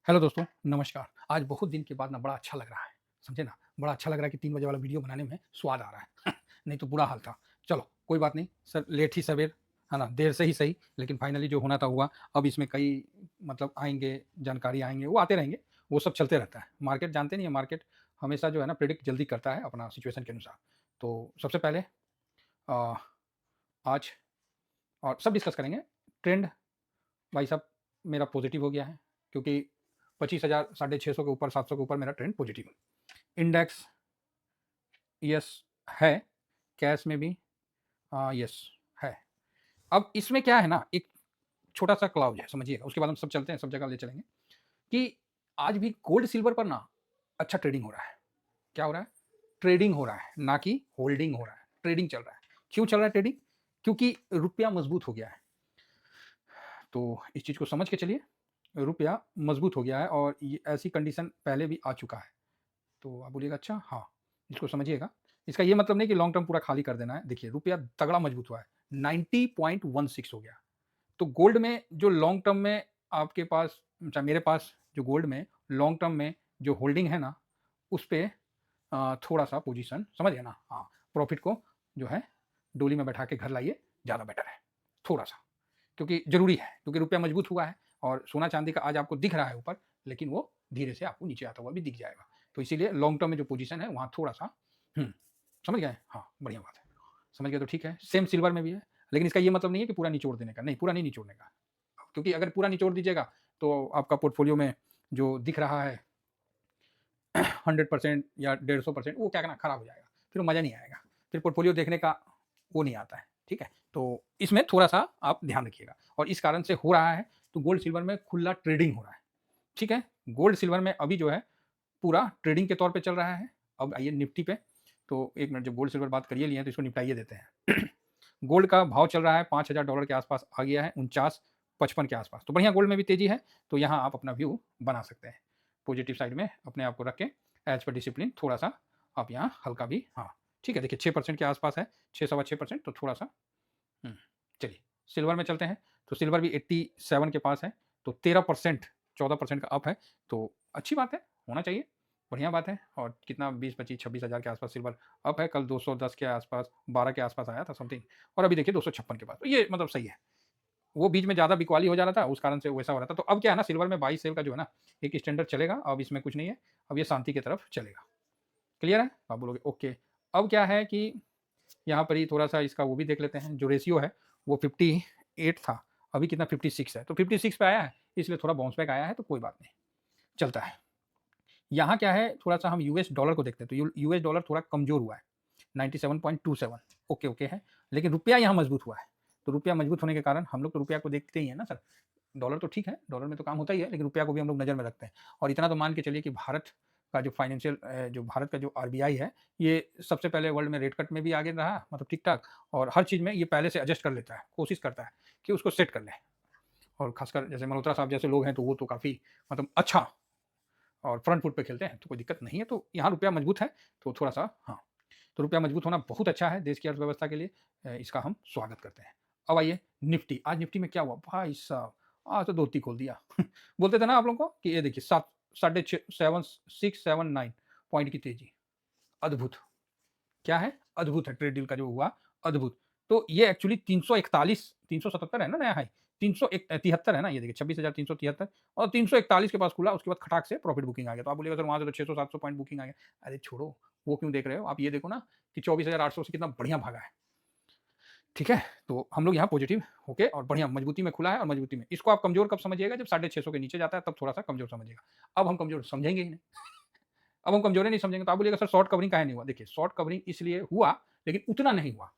Hello दोस्तों, नमस्कार। आज बहुत दिन के बाद ना बड़ा अच्छा लग रहा है, समझे ना? बड़ा अच्छा लग रहा है कि 3 बजे वाला वीडियो बनाने में स्वाद आ रहा है। नहीं तो बुरा हाल था। चलो, कोई बात नहीं, सर लेट ही सवेर, है ना? देर से ही सही, लेकिन फाइनली जो होना था हुआ। अब इसमें कई मतलब आएँगे, जानकारी आएँगे, वो आते रहेंगे, वो सब चलते रहता है। मार्केट जानते नहीं है, मार्केट हमेशा जो है ना प्रेडिक्ट जल्दी करता है अपना सिचुएशन के अनुसार। तो सबसे पहले अ, आज और सब डिस्कस करेंगे। ट्रेंड भाई साहब मेरा पॉजिटिव हो गया है, क्योंकि 25,000 साढ़े 600 के ऊपर 700 के ऊपर मेरा ट्रेंड पॉजिटिव है। इंडेक्स यस है, कैश में भी यस है। अब इसमें क्या है ना, एक छोटा सा क्लाउज है, समझिएगा। उसके बाद हम सब चलते हैं, सब जगह ले चलेंगे कि आज भी गोल्ड सिल्वर पर ना अच्छा ट्रेडिंग हो रहा है। क्या हो रहा है? ट्रेडिंग हो रहा है, ना कि होल्डिंग हो रहा है। ट्रेडिंग चल रहा है। क्यों चल रहा है ट्रेडिंग? क्योंकि रुपया मजबूत हो गया है। तो इस चीज़ को समझ के चलिए, रुपया मजबूत हो गया है और ये ऐसी कंडीशन पहले भी आ चुका है। तो आप बोलिएगा अच्छा, हाँ, इसको समझिएगा। इसका ये मतलब नहीं कि लॉन्ग टर्म पूरा खाली कर देना है। देखिए रुपया तगड़ा मजबूत हुआ है, 90.16 हो गया। तो गोल्ड में जो लॉन्ग टर्म में आपके पास, अच्छा मेरे पास जो गोल्ड में लॉन्ग टर्म में जो होल्डिंग है ना, उस पे थोड़ा सा पोजीशन समझ गए ना, हाँ, प्रॉफिट को जो है डोली में बैठा के घर लाइए, ज़्यादा बेटर है, थोड़ा सा। क्योंकि ज़रूरी है, क्योंकि रुपया मजबूत हुआ है और सोना चांदी का आज आपको दिख रहा है ऊपर, लेकिन वो धीरे से आपको नीचे आता हुआ भी दिख जाएगा। तो इसीलिए लॉन्ग टर्म में जो पोजीशन है वहाँ थोड़ा सा समझ गए? हाँ, बढ़िया बात है। समझ गए तो ठीक है। सेम सिल्वर में भी है, लेकिन इसका ये मतलब नहीं है कि पूरा निचोड़ देने का, नहीं, पूरा नहीं निचोड़ने का। क्योंकि अगर पूरा निचोड़ दीजिएगा तो आपका पोर्टफोलियो में जो दिख रहा है 100% या 150%, वो क्या करना, खराब हो जाएगा, फिर मज़ा नहीं आएगा, फिर पोर्टफोलियो देखने का वो नहीं आता है। ठीक है? तो इसमें थोड़ा सा आप ध्यान रखिएगा और इस कारण से हो रहा है। तो गोल्ड सिल्वर में खुला ट्रेडिंग हो रहा है। ठीक है? गोल्ड सिल्वर में अभी जो है पूरा ट्रेडिंग के तौर पे चल रहा है। अब आइए निफ्टी पे। तो एक मिनट, जब गोल्ड सिल्वर बात करिए लिए हैं तो इसको निपटाइए देते हैं। गोल्ड का भाव चल रहा है $5,000 के आसपास आ गया है, 49.55 के आसपास। तो बढ़िया, गोल्ड में भी तेजी है। तो यहाँ आप अपना व्यू बना सकते हैं, पॉजिटिव साइड में अपने आप को रख के। एज पर डिसिप्लिन थोड़ा सा आप यहाँ हल्का भी, हाँ ठीक है। देखिए 6% के आसपास है, 6 सवा 6%, तो थोड़ा सा चलिए सिल्वर में चलते हैं। तो सिल्वर भी 87 के पास है, तो 13%, 14% का अप है। तो अच्छी बात है, होना चाहिए, बढ़िया बात है। और कितना 20, 25, 26 हज़ार के आसपास सिल्वर अप है। कल 210 के आसपास, 12 के आसपास आया था समथिंग, और अभी देखिए 256 के पास। तो ये मतलब सही है। वो बीच में ज़्यादा बिकवाली हो जा रहा था, उस कारण से वैसा हो रहा था। तो अब क्या है ना, सिल्वर में 22 सेल का जो है ना एक स्टैंडर्ड चलेगा। अब इसमें कुछ नहीं है, अब ये शांति की तरफ चलेगा। क्लियर है? आप बोलोगे ओके। अब क्या है कि यहाँ पर ही थोड़ा-सा इसका वो भी देख लेते हैं, जो रेशियो है वो 58 था, अभी कितना 56 है। तो 56 पे आया है, इसलिए थोड़ा बाउंस बैक आया है, तो कोई बात नहीं, चलता है। यहाँ क्या है, थोड़ा-सा हम यूएस डॉलर को देखते हैं। तो यूएस डॉलर थोड़ा कमज़ोर हुआ है, 97.27, ओके है। लेकिन रुपया यहाँ मजबूत हुआ है। तो रुपया मजबूत होने के कारण हम लोग तो रुपया को देखते ही हैं ना सर। डॉलर तो ठीक है, डॉलर में तो काम होता ही है, लेकिन रुपया को भी हम लोग नज़र में रखते हैं। और इतना तो मान के चलिए कि भारत का जो फाइनेंशियल जो भारत का जो आरबीआई है, ये सबसे पहले वर्ल्ड में रेट कट में भी आगे रहा, मतलब ठीक-ठाक। और हर चीज़ में ये पहले से एडजस्ट कर लेता है, कोशिश करता है कि उसको सेट कर ले। और खासकर जैसे मल्होत्रा साहब जैसे लोग हैं, तो वो तो काफ़ी मतलब अच्छा और फ्रंट फुट पे खेलते हैं, तो कोई दिक्कत नहीं है। तो यहाँ रुपया मजबूत है, तो थोड़ा-सा हाँ, तो रुपया मजबूत होना बहुत अच्छा है देश की अर्थव्यवस्था के लिए। इसका हम स्वागत करते हैं। अब आइए निफ्टी। आज निफ्टी में क्या हुआ भाई साहब, आज तो धोती खोल दिया। बोलते थे ना आप लोगों को कि ये देखिए 7 साढ़े 6 7 679 पॉइंट की तेजी, अद्भुत। क्या है? अद्भुत है, ट्रेड डील का जो हुआ, अद्भुत। तो ये एक्चुअली 341 377 है ना नया हाई, 373 है ना, ये देखिए 26,373 और 341 के पास खुला, उसके बाद खटाक से प्रॉफिट बुकिंग आ गया। तो आप बोलिएगा सर वहाँ से तो 600-700 पॉइंट बुकिंग आ गया। अरे छोड़ो, वो क्यों देख रहे हो? आप ये देखो ना कि 24,800 से कितना बढ़िया भागा है। ठीक है? तो हम लोग यहाँ पॉजिटिव होके और बढ़िया मजबूती में खुला है, और मजबूती में। इसको आप कमज़ोर कब समझिएगा? जब 650 के नीचे जाता है, तब थोड़ा-सा कमज़ोर समझिएगा। अब हम कमज़ोर समझेंगे ही नहीं। अब हम कमज़ोर ही नहीं समझेंगे, तो आप बोलिएगा सर शॉर्ट कवरिंग काहे नहीं हुआ? देखिए शॉर्ट कवरिंग इसलिए हुआ, लेकिन उतना नहीं हुआ।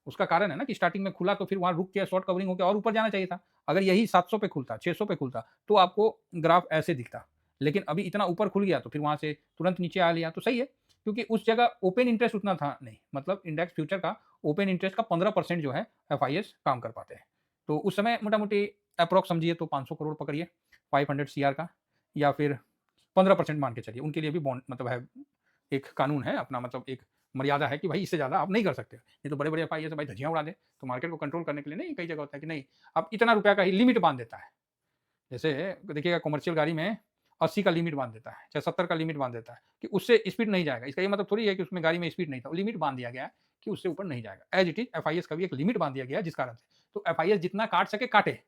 उसका कारण है ना कि स्टार्टिंग में खुला, तो फिर वहाँ रुक के शॉर्ट कवरिंग होके और ऊपर जाना चाहिए था। अगर यही 700 पे खुलता, 600 पे खुलता, तो आपको ग्राफ ऐसे दिखता। लेकिन अभी इतना ऊपर खुल गया, तो फिर वहाँ से तुरंत नीचे आ लिया, तो सही है। क्योंकि उस जगह ओपन इंटरेस्ट उतना था नहीं, मतलब इंडेक्स फ्यूचर का ओपन इंटरेस्ट का 15% जो है एफआईएस काम कर पाते हैं। तो उस समय मोटा-मोटी एप्रॉक्स समझिए तो 500 करोड़ पकड़िए, 500 सीआर का, या फिर 15% मान के चलिए। उनके लिए भी बॉन्ड मतलब है, एक कानून है अपना, मतलब एक मर्यादा है कि भाई इससे ज़्यादा आप नहीं कर सकते। नहीं तो बड़े-बड़े एफआईए से भाई धज्जियाँ उड़ा दें। तो मार्केट को कंट्रोल करने के लिए नहीं, कई जगह होता है कि नहीं, आप इतना रुपया का ही लिमिट बाँध देता है। जैसे देखिएगा कमर्शियल गाड़ी में 80 का लिमिट बांध देता है, चाहे 70 का लिमिट बांध देता है कि उससे स्पीड नहीं जाएगा। इसका ये मतलब थोड़ी है कि उसमें गाड़ी में स्पीड नहीं था, वो लिमिट बांध दिया गया है कि उससे ऊपर नहीं जाएगा। एज इट इज एफआईएस का भी एक लिमिट बांध दिया गया है जिस कारण से, तो एफआईएस जितना काट सके काटे,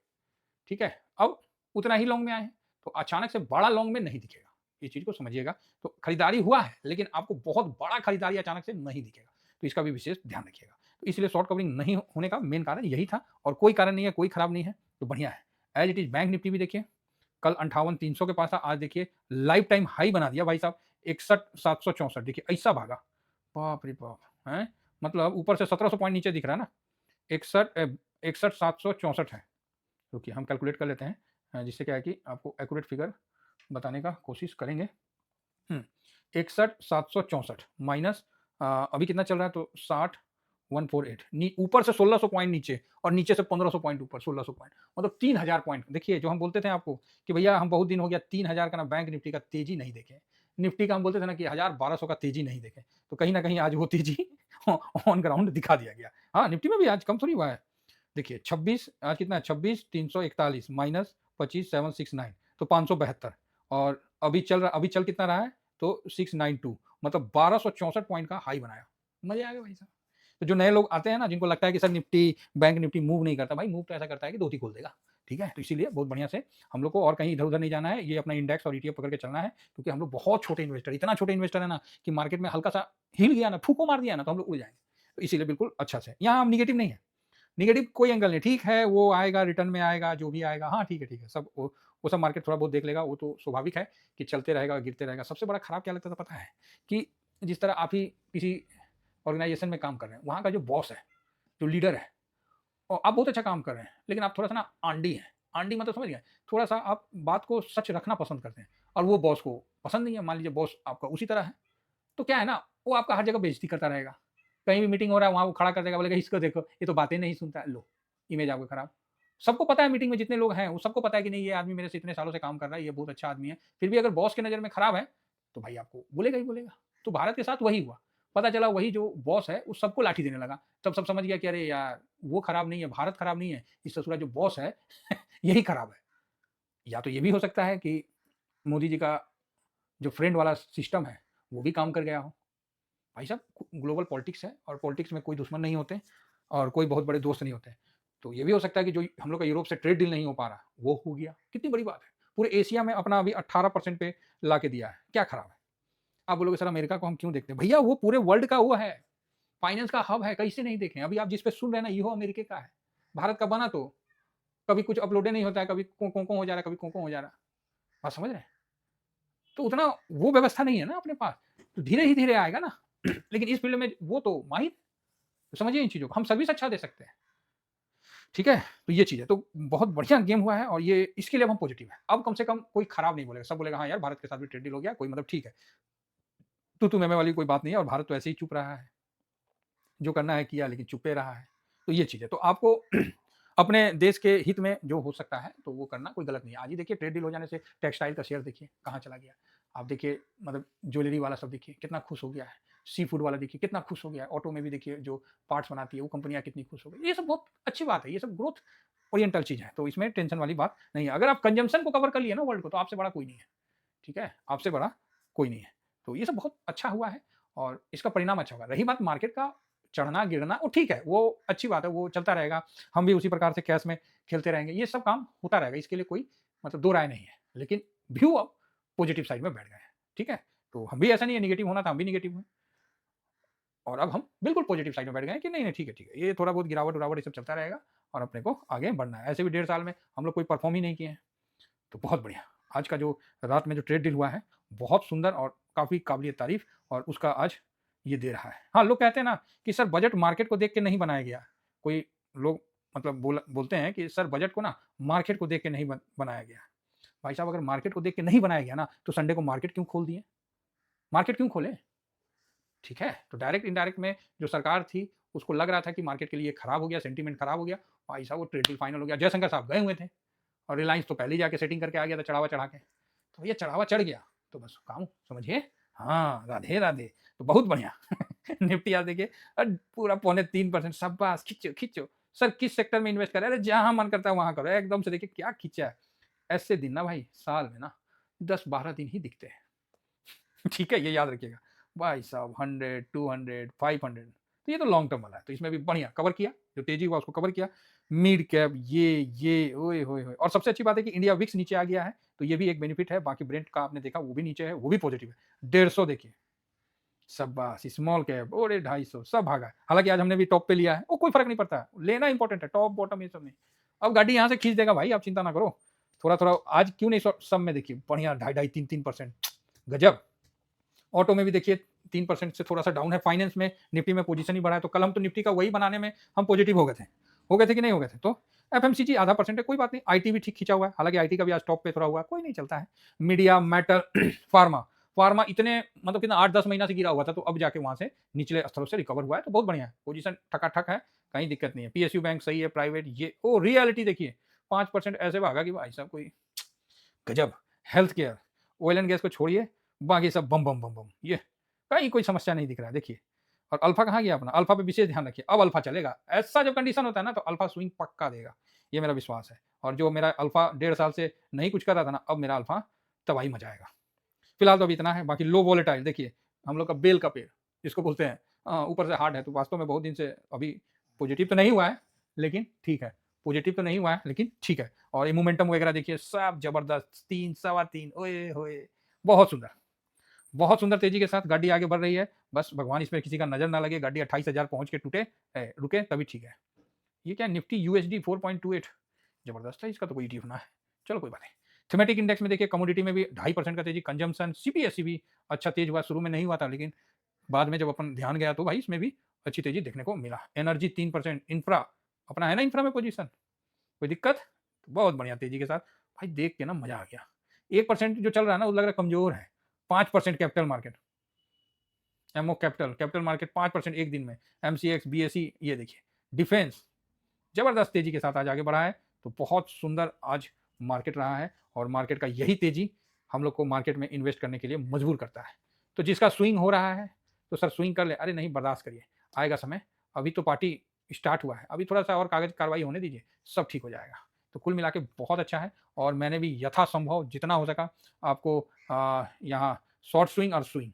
ठीक है। अब उतना ही लॉन्ग में आए हैं, तो अचानक से बड़ा लॉन्ग में नहीं दिखेगा, ये चीज को समझिएगा। तो खरीदारी हुआ है लेकिन आपको बहुत बड़ा खरीदारी अचानक से नहीं दिखेगा, तो इसका भी विशेष ध्यान रखिएगा। तो इसलिए शॉर्ट कवरिंग नहीं होने का मेन कारण यही था, और कोई कारण नहीं है, कोई खराब नहीं है, तो बढ़िया है। As it is bank Nifty भी देखिए कल 58,300 के पास था, आज देखिए लाइफ टाइम हाई बना दिया भाई साहब 61,764। देखिए ऐसा भागा, बाप रे बाप है, मतलब ऊपर से 1700 पॉइंट नीचे दिख रहा है ना, 61,764 है। रुकिए हम कैलकुलेट कर लेते हैं, जिससे क्या है कि आपको एक्यूरेट फिगर बताने का कोशिश करेंगे। 61,764 माइनस अभी कितना चल रहा है, तो 60,148, ऊपर से 1600 पॉइंट नीचे और नीचे से 1500 पॉइंट ऊपर, 1600 पॉइंट मतलब 3000 पॉइंट। देखिए जो हम बोलते थे आपको कि भैया हम बहुत दिन हो गया 3000 का ना बैंक निफ्टी का तेजी नहीं देखे, निफ्टी का हम बोलते थे ना कि 1000-1200 का तेजी नहीं देखे, तो कहीं ना कहीं आज वो तेजी ऑन ग्राउंड दिखा दिया गया। हाँ निफ्टी में भी आज कम थोड़ी हुआ है, देखिए 26 आज कितना है, 26,341 माइनस 25,769, तो 572, और अभी चल कितना रहा है, तो 692, मतलब 1264 पॉइंट का हाई बनाया। मजे आ गए भाई साहब। तो जो नए लोग आते हैं ना, जिनको लगता है कि sir Nifty bank Nifty move नहीं करता, भाई मूव तो ऐसा करता है कि धोती खोल देगा, ठीक है। तो इसीलिए बहुत बढ़िया से हम लोग को और कहीं इधर उधर नहीं जाना है, ये अपना इंडेक्स और ईटीएफ पकड़ के चलना है, क्योंकि हम लोग बहुत छोटे इन्वेस्टर, इतना छोटे इन्वेस्टर है ना कि मार्केट में हल्का सा हिल गया ना, फूको मार दिया ना, तो हम लोग उड़ जाएंगे। तो इसीलिए बिल्कुल अच्छा से, यहाँ हम निगेटिव नहीं है, निगेटिव कोई एंगल नहीं, ठीक है वो आएगा, रिटर्न में आएगा, जो भी आएगा, हाँ ठीक है, सब वो सब मार्केट थोड़ा बहुत देख लेगा, वो तो स्वाभाविक है कि चलते रहेगा गिरते रहेगा। सबसे बड़ा खराब क्या लगता था पता है, कि जिस तरह आप ही किसी ऑर्गेनाइजेशन में काम कर रहे हैं, वहाँ का जो बॉस है, जो लीडर है, और आप बहुत अच्छा काम कर रहे हैं, लेकिन आप थोड़ा सा ना आंडी हैं, आंडी मतलब समझ गए, थोड़ा सा आप बात को सच रखना पसंद करते हैं, और वो बॉस को पसंद नहीं है, मान लीजिए बॉस आपका उसी तरह है, तो क्या है ना, वो आपका हर जगह बेइज्जती करता रहेगा। कहीं भी मीटिंग हो रहा है वहाँ वो खड़ा कर देगा, बोलेगा इसको देखो ये तो बातें नहीं सुनता है, लो इमेज आपका खराब। सबको पता है मीटिंग में जितने लोग हैं वो सबको पता है कि नहीं ये आदमी मेरे से इतने सालों से काम कर रहा है, ये बहुत अच्छा आदमी है, फिर भी अगर बॉस की नज़र में खराब है तो भाई आपको बोलेगा ही बोलेगा। तो भारत के साथ वही हुआ, पता चला वही जो बॉस है उस सबको लाठी देने लगा, तब सब समझ गया कि अरे यार वो खराब नहीं है, भारत खराब नहीं है, इस ससुरा जो बॉस है यही खराब है। या तो ये भी हो सकता है कि मोदी जी का जो फ्रेंड वाला सिस्टम है वो भी काम कर गया हो। भाई साहब ग्लोबल पॉलिटिक्स है, और पॉलिटिक्स में कोई दुश्मन नहीं होते और कोई बहुत बड़े दोस्त नहीं होते। तो ये भी हो सकता है कि जो हम लोग का यूरोप से ट्रेड डील नहीं हो पा रहा वो हो गया, कितनी बड़ी बात है, पूरे एशिया में अपना अभी 18% पे ला के दिया है, क्या खराब है। आप बोलोगे सर अमेरिका को हम क्यों देखते हैं, भैया वो पूरे वर्ल्ड का वो है, फाइनेंस का हब है, कैसे नहीं देखें। अभी आप जिस पे सुन रहे हैं ना, ये हो अमेरिका का है, भारत का बना तो कभी कुछ अपलोडे नहीं होता है, कभी को हो जा रहा है, कभी को हो जा रहा है, बात समझ रहे हैं। तो उतना वो व्यवस्था नहीं है ना अपने पास, तो धीरे ही धीरे आएगा ना। लेकिन इस फील्ड में वो तो माहिर, तो समझिए इन चीज़ों को हम सर्विस अच्छा दे सकते हैं, ठीक है। तो ये चीज़ है, तो बहुत बढ़िया गेम हुआ है, और ये इसके लिए अब हम पॉजिटिव हैं। अब कम से कम कोई खराब नहीं बोलेगा, सब बोलेगा हाँ यार भारत के साथ भी ट्रेड डील हो गया, कोई मतलब ठीक है, तू मैं वाली कोई बात नहीं है, और भारत तो ऐसे ही चुप रहा है, जो करना है किया, लेकिन चुपे रहा है। तो ये चीज़ है, तो आपको अपने देश के हित में जो हो सकता है तो वो करना कोई गलत नहीं है। आज ही देखिए ट्रेड डील हो जाने से टेक्सटाइल का शेयर देखिए कहाँ चला गया। आप देखिए मतलब ज्वेलरी वाला सब देखिए कितना खुश हो गया है, सी फूड वाला देखिए कितना खुश हो गया है, ऑटो में भी देखिए जो पार्ट्स बनाती है वो कंपनियां कितनी खुश हो गई। ये सब बहुत अच्छी बात है, ये सब ग्रोथ ओरिएंटल चीज़ है, तो इसमें टेंशन वाली बात नहीं है। अगर आप कंजम्पशन को कवर कर लिए ना वर्ल्ड को, तो आपसे बड़ा कोई नहीं है, ठीक है, आपसे बड़ा कोई नहीं है। तो ये सब बहुत अच्छा हुआ है, और इसका परिणाम अच्छा होगा। रही बात मार्केट का चढ़ना गिरना, वो ठीक है, वो अच्छी बात है, वो चलता रहेगा, हम भी उसी प्रकार से कैश में खेलते रहेंगे, ये सब काम होता रहेगा, इसके लिए कोई मतलब दो राय नहीं है। लेकिन व्यू अब पॉजिटिव साइड में बैठ गए हैं, ठीक है। तो हम भी ऐसा नहीं है, निगेटिव होना था हम भी निगेटिव हुए, और अब हम बिल्कुल पॉजिटिव साइड में बैठ गए हैं कि नहीं नहीं ठीक है ठीक है, ये थोड़ा बहुत गिरावट उरावट ये सब चलता रहेगा, और अपने को आगे बढ़ना है। ऐसे भी 1.5 साल में हम लोग कोई परफॉर्म ही नहीं किए हैं, तो बहुत बढ़िया। आज का जो रात में जो ट्रेड डील हुआ है बहुत सुंदर और काफ़ी काबिलिए तारीफ, और उसका आज ये दे रहा है। हाँ, लोग कहते हैं ना कि सर बजट मार्केट को देख के नहीं बनाया गया। कोई लोग मतलब बोलते हैं कि सर बजट को ना मार्केट को देख के नहीं बनाया गया। भाई साहब अगर मार्केट को देख के नहीं बनाया गया ना, तो संडे को मार्केट क्यों खोल दिए? मार्केट क्यों खोले? ठीक है, तो डायरेक्ट इनडायरेक्ट में जो सरकार थी उसको लग रहा था कि मार्केट के लिए खराब हो गया, सेंटीमेंट खराब हो गया। भाई साहब वो ट्रेड डील फाइनल हो गया, जयशंकर साहब गए हुए थे, और रिलायंस तो पहले ही जाके सेटिंग करके आ गया था चढ़ावा चढ़ा के। तो भैया चढ़ावा चढ़ गया तो बस काम समझिए। हाँ, राधे राधे। तो बहुत बढ़िया। निफ्टी आज देखिए पूरा 2.25% शाबाश, खींचो खींचो। सर किस सेक्टर में इन्वेस्ट करें? अरे जहाँ मन करता है वहाँ करो, एकदम से देखिए क्या खींचा है। ऐसे दिन ना भाई साल में ना 10-12 दिन ही दिखते हैं। ठीक है, ये याद रखिएगा भाई साहब। 100, 200, 500, तो ये तो लॉन्ग टर्म वाला है, तो इसमें भी बढ़िया कवर किया, जो तेजी हुआ उसको कवर किया। मिड कैप ये ओए होए होए, और सबसे अच्छी बात है कि इंडिया विक्स नीचे आ गया है, तो ये भी एक बेनिफिट है। बाकी ब्रेंट का आपने देखा वो भी नीचे है, वो भी पॉजिटिव है। 150 देखिए, शाबाश, स्मॉल कैप ओरे 250 सब भागा है। हालांकि आज हमने भी टॉप पे लिया है, वो कोई फर्क नहीं पड़ता, लेना इंपॉर्टेंट है, टॉप बॉटम ये सब नहीं। अब गाड़ी यहाँ से खींच देगा भाई, आप चिंता ना करो। थोड़ा थोड़ा आज क्यों नहीं, सब में देखिए बढ़िया 2.5-3% गजब। ऑटो में भी देखिए 3% से थोड़ा सा डाउन है। फाइनेंस में निफ्टी में पोजीशन ही बढ़ा है, तो कल हम तो निफ्टी का वही बनाने में हम पॉजिटिव हो गए थे कि नहीं हो गए थे। तो एफएमसीजी आधा परसेंट है, कोई बात नहीं। आईटी भी ठीक खींचा हुआ है, हालांकि आईटी का भी आज टॉप पे थोड़ा हुआ है, कोई नहीं चलता है। मीडिया, मेटल, फार्मा, फार्मा इतने मतलब कितना 8-10 महीना से गिरा हुआ था, तो अब जाके वहां से निचले स्तरों से रिकवर हुआ है, तो बहुत बढ़िया है। पोजीशन ठकाठक है, कहीं दिक्कत नहीं है। पीएसयू बैंक सही है, प्राइवेट ये ओ रियलिटी देखिए 5% ऐसे भागा कि भाई साहब कोई गजब। Health care, oil and gas को छोड़िए, बाकी सब बम बम बम बम, ये कहीं कोई समस्या नहीं दिख रहा है देखिए। और अल्फा कहाँ गया अपना, अल्फा पे विशेष ध्यान रखिए, अब अल्फा चलेगा। ऐसा जब कंडीशन होता है ना, तो अल्फा स्विंग पक्का देगा, ये मेरा विश्वास है। और जो मेरा अल्फा 1.5 साल से नहीं कुछ कर रहा था ना, अब मेरा अल्फा तबाही मचाएगा। फिलहाल तो अभी इतना है। बाकी लो वोलेटाइल देखिए, हम लोग का बेल का पेड़ जिसको बोलते हैं, ऊपर से हार्ड है, तो वास्तव में बहुत दिन से अभी पॉजिटिव तो नहीं हुआ है, लेकिन ठीक है। पॉजिटिव तो नहीं हुआ है, लेकिन ठीक है। और ये मोमेंटम वगैरह देखिए सब जबरदस्त, 3, 3.25, ओए होए, बहुत सुंदर, बहुत सुंदर तेजी के साथ गाड़ी आगे बढ़ रही है। बस भगवान इसमें किसी का नजर ना लगे, गाड़ी 28,000 पहुंच के रुके तभी ठीक है। ये क्या निफ्टी यूएसडी 4.28, जबरदस्त है, इसका तो कोई होना है। चलो कोई बात नहीं। थीमेटिक इंडेक्स में देखिए, कमोडिटी में भी 2.5% का तेजी। कंजम्पशन, सीपीएससी भी अच्छा तेज हुआ, शुरू में नहीं हुआ था, लेकिन बाद में जब अपन ध्यान गया तो भाई इसमें भी अच्छी तेजी देखने को मिला। एनर्जी 3%, इंफ्रा अपना है ना, इंफ्रा में पोजीशन, कोई दिक्कत, तो बहुत बढ़िया तेजी के साथ। भाई देख के ना मजा आ गया। 1% जो चल रहा है ना, वो लग रहा है कमजोर है। 5% capital market, MO capital, capital market 5% एक दिन में। एमसीएक्स, बीएसई ये देखिए। डिफेंस जबरदस्त तेजी के साथ आज आगे बढ़ा है, तो बहुत सुंदर आज मार्केट रहा है। और मार्केट का यही तेजी हम लोग को मार्केट में इन्वेस्ट करने के लिए मजबूर करता है। तो जिसका स्विंग हो रहा है, तो सर स्विंग कर ले, अरे नहीं बर्दाश्त करिए, आएगा समय। अभी तो पार्टी स्टार्ट हुआ है, अभी थोड़ा सा और कागज कार्रवाई होने दीजिए, सब ठीक हो जाएगा। तो कुल मिला के बहुत अच्छा है। और मैंने भी यथासंभव जितना हो सका आपको यहाँ शॉर्ट स्विंग और स्विंग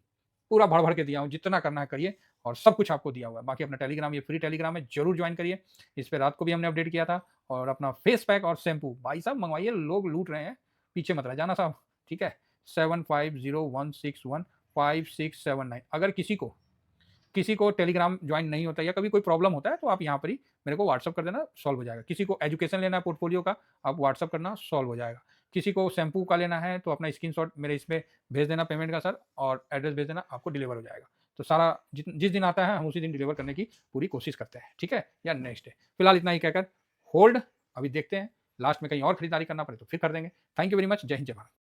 पूरा भर भर के दिया हूँ, जितना करना है करिए, और सब कुछ आपको दिया हुआ है। बाकी अपना टेलीग्राम, ये फ्री टेलीग्राम है, जरूर ज्वाइन करिए। इस पे रात को भी हमने अपडेट किया था। और अपना फेस पैक और शैम्पू भाई साहब मंगवाइए, लोग लूट रहे हैं, पीछे मत रह जाना साहब, ठीक है। 7501615679। अगर किसी को टेलीग्राम ज्वाइन नहीं होता या कभी कोई प्रॉब्लम होता है, तो आप यहाँ पर ही मेरे को व्हाट्सअप कर देना, सॉल्व हो जाएगा। किसी को एजुकेशन लेना है पोर्टफोलियो का, आप व्हाट्सअप करना, सॉल्व हो जाएगा। किसी को शैम्पू का लेना है, तो अपना स्क्रीनशॉट मेरे इसमें भेज देना पेमेंट का सर, और एड्रेस भेज देना, आपको डिलीवर हो जाएगा। तो सारा जिस दिन आता है हम उसी दिन डिलीवर करने की पूरी कोशिश करते हैं, ठीक है, या नेक्स्ट डे। फिलहाल इतना ही कहकर होल्ड, अभी देखते हैं, लास्ट में कहीं और खरीदारी करना पड़े तो फिर कर देंगे। थैंक यू वेरी मच, जय हिंद, जय भारत।